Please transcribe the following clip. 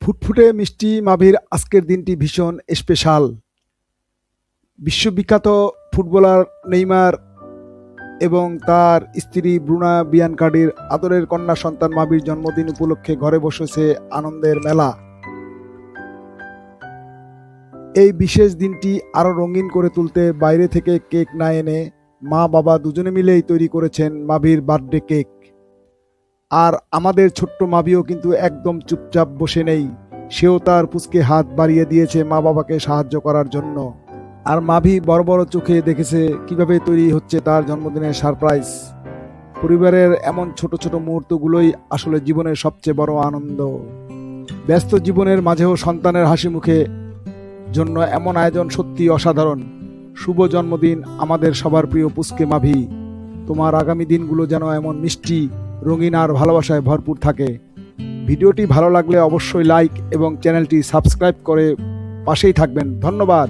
ফুটফুটে মিষ্টি মাভির আজকের দিনটি ভীষণ স্পেশাল। বিশ্ববিখ্যাত ফুটবলার নেইমার এবং তার স্ত্রী ব্রুনা বিয়ানকার্ডির আদরের কন্যা সন্তান মাভির জন্মদিন উপলক্ষে ঘরে বসেছে আনন্দের মেলা। এই বিশেষ দিনটি আরও রঙিন করে তুলতে বাইরে থেকে কেক না এনে মা বাবা দুজনে মিলেই তৈরি করেছেন মাভির বার্থডে কেক। আর আমাদের ছোট্ট মাভিও কিন্তু একদম চুপচাপ বসে নেই, সেও তার পুচকে হাত বাড়িয়ে দিয়েছে মা বাবাকে সাহায্য করার জন্য। আর মাভি বড় বড় চোখে দেখেছে কিভাবে তৈরি হচ্ছে তার জন্মদিনের সারপ্রাইজ। পরিবারের এমন ছোট ছোট মুহূর্তগুলোই আসলে জীবনের সবচেয়ে বড় আনন্দ। ব্যস্ত জীবনের মাঝেও সন্তানের হাসি মুখে জন্য এমন আয়োজন সত্যি অসাধারণ। শুভ জন্মদিন আমাদের সবার প্রিয় পুচকে মাভি। তোমার আগামী দিনগুলো যেন এমন মিষ্টি, রঙিন আর ভালোবাসায় ভরপুর থাকে। ভিডিওটি ভালো লাগলে অবশ্যই লাইক এবং চ্যানেলটি সাবস্ক্রাইব করে পাশেই থাকবেন। ধন্যবাদ।